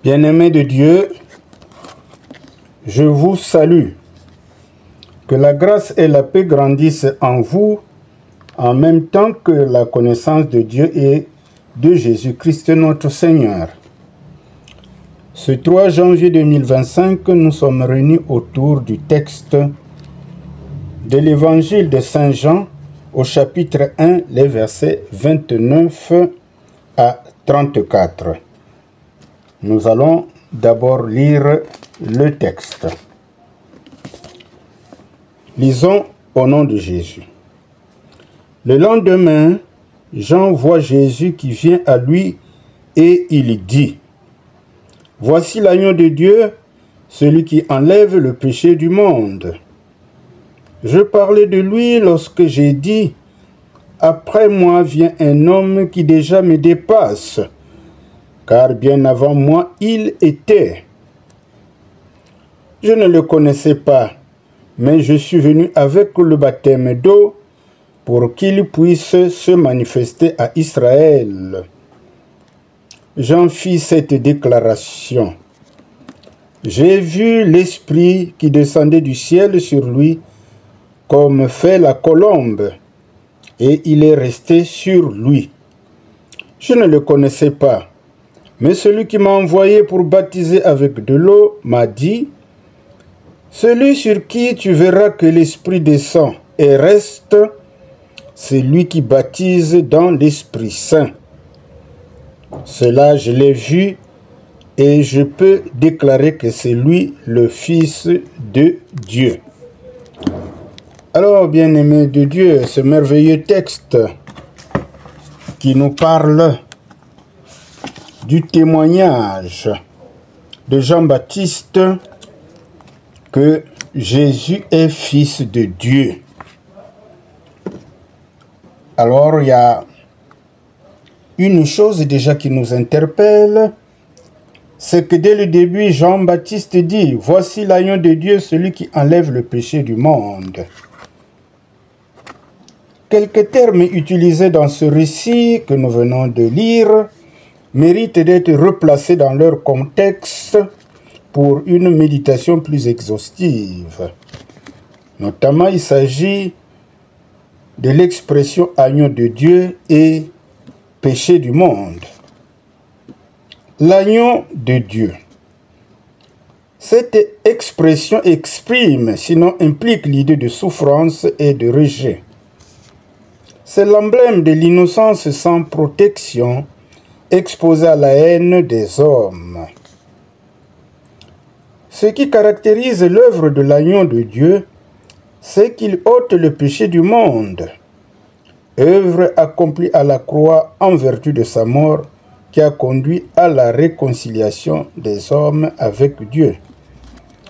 Bien-aimés de Dieu, je vous salue. Que la grâce et la paix grandissent en vous en même temps que la connaissance de Dieu et de Jésus-Christ notre Seigneur. Ce 3 janvier 2025, nous sommes réunis autour du texte de l'évangile de Saint Jean au chapitre 1, les versets 29 à 34. Nous allons d'abord lire le texte. Lisons au nom de Jésus. Le lendemain, Jean voit Jésus qui vient à lui et il dit: « Voici l'agneau de Dieu, celui qui enlève le péché du monde. » Je parlais de lui lorsque j'ai dit: « Après moi vient un homme qui déjà me dépasse, car bien avant moi il était. Je ne le connaissais pas, mais je suis venu avec le baptême d'eau pour qu'il puisse se manifester à Israël. » Jean fit cette déclaration. J'ai vu l'Esprit qui descendait du ciel sur lui, comme fait la colombe, et il est resté sur lui. Je ne le connaissais pas, mais celui qui m'a envoyé pour baptiser avec de l'eau m'a dit: « Celui sur qui tu verras que l'Esprit descend et reste, c'est lui qui baptise dans l'Esprit Saint. » Cela, je l'ai vu et je peux déclarer que c'est lui le Fils de Dieu. Alors, bien-aimés de Dieu, ce merveilleux texte qui nous parle du témoignage de Jean-Baptiste que Jésus est Fils de Dieu. Alors, il y a une chose déjà qui nous interpelle, c'est que dès le début, Jean-Baptiste dit: « Voici l'agneau de Dieu, celui qui enlève le péché du monde. » Quelques termes utilisés dans ce récit que nous venons de lire méritent d'être replacés dans leur contexte pour une méditation plus exhaustive. Notamment, il s'agit de l'expression agneau de Dieu et péché du monde. L'agneau de Dieu. Cette expression exprime, sinon implique, l'idée de souffrance et de rejet. C'est l'emblème de l'innocence sans protection, exposée à la haine des hommes. Ce qui caractérise l'œuvre de l'agneau de Dieu, c'est qu'il ôte le péché du monde. Œuvre accomplie à la croix en vertu de sa mort, qui a conduit à la réconciliation des hommes avec Dieu.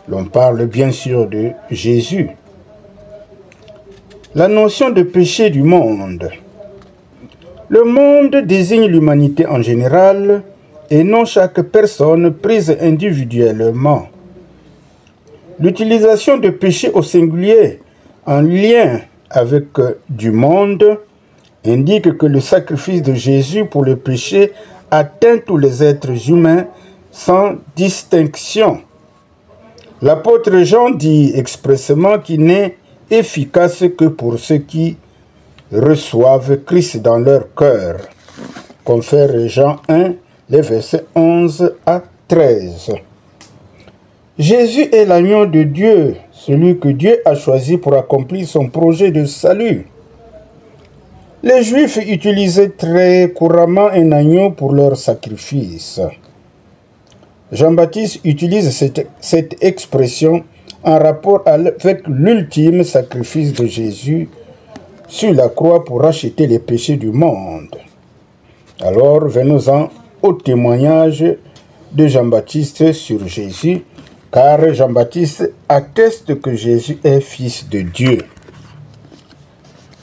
L'on parle bien sûr de Jésus. La notion de péché du monde. Le monde désigne l'humanité en général et non chaque personne prise individuellement. L'utilisation de péché au singulier en lien avec du monde indique que le sacrifice de Jésus pour le péché atteint tous les êtres humains sans distinction. L'apôtre Jean dit expressément qu'il n'est efficace que pour ceux qui reçoivent Christ dans leur cœur. Confère Jean 1, les versets 11 à 13. Jésus est l'agneau de Dieu, celui que Dieu a choisi pour accomplir son projet de salut. Les Juifs utilisaient très couramment un agneau pour leur sacrifice. Jean-Baptiste utilise cette expression en rapport avec l'ultime sacrifice de Jésus sur la croix pour racheter les péchés du monde. Alors, venons-en au témoignage de Jean-Baptiste sur Jésus, car Jean-Baptiste atteste que Jésus est Fils de Dieu.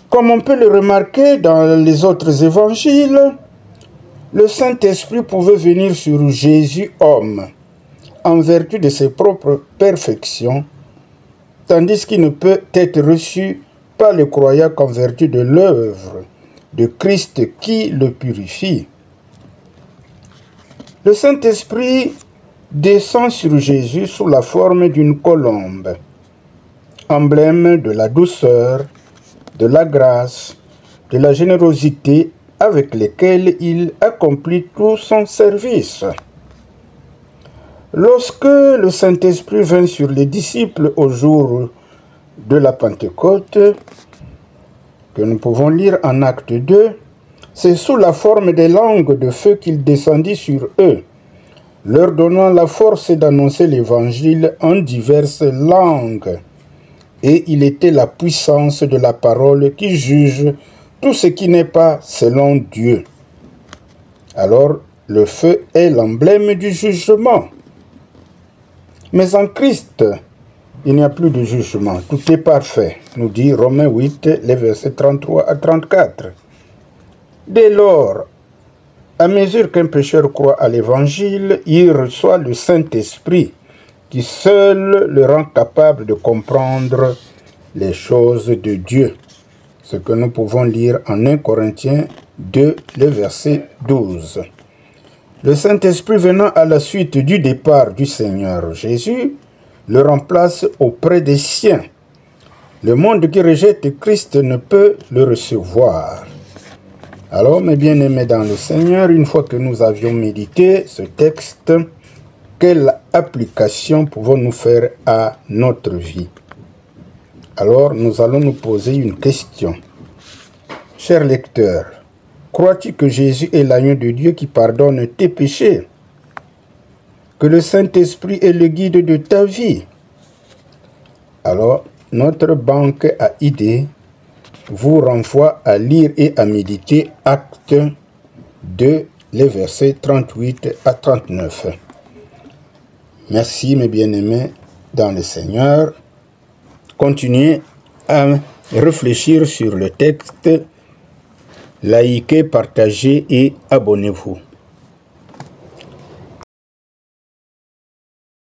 Comme on peut le remarquer dans les autres évangiles, le Saint-Esprit pouvait venir sur Jésus homme, en vertu de ses propres perfections, tandis qu'il ne peut être reçu par les croyants qu'en vertu de l'œuvre de Christ qui le purifie. Le Saint-Esprit descend sur Jésus sous la forme d'une colombe, emblème de la douceur, de la grâce, de la générosité avec lesquelles il accomplit tout son service. Lorsque le Saint-Esprit vint sur les disciples au jour de la Pentecôte, que nous pouvons lire en Acte 2, c'est sous la forme des langues de feu qu'il descendit sur eux, leur donnant la force d'annoncer l'Évangile en diverses langues. Et il était la puissance de la parole qui juge tout ce qui n'est pas selon Dieu. Alors, le feu est l'emblème du jugement. Mais en Christ, il n'y a plus de jugement. Tout est parfait, nous dit Romains 8, les versets 33 à 34. Dès lors, à mesure qu'un pécheur croit à l'Évangile, il reçoit le Saint-Esprit qui seul le rend capable de comprendre les choses de Dieu. Ce que nous pouvons lire en 1 Corinthiens 2, le verset 12. Le Saint-Esprit venant à la suite du départ du Seigneur Jésus, le remplace auprès des siens. Le monde qui rejette Christ ne peut le recevoir. Alors, mes bien-aimés dans le Seigneur, une fois que nous avions médité ce texte, quelle application pouvons-nous faire à notre vie? Alors, nous allons nous poser une question. Cher lecteur, crois-tu que Jésus est l'agneau de Dieu qui pardonne tes péchés? Que le Saint-Esprit est le guide de ta vie? Alors, notre banque à idées vous renvoie à lire et à méditer Acte 2, les versets 38 à 39. Merci, mes bien-aimés dans le Seigneur. Continuez à réfléchir sur le texte, likez, partagez et abonnez-vous.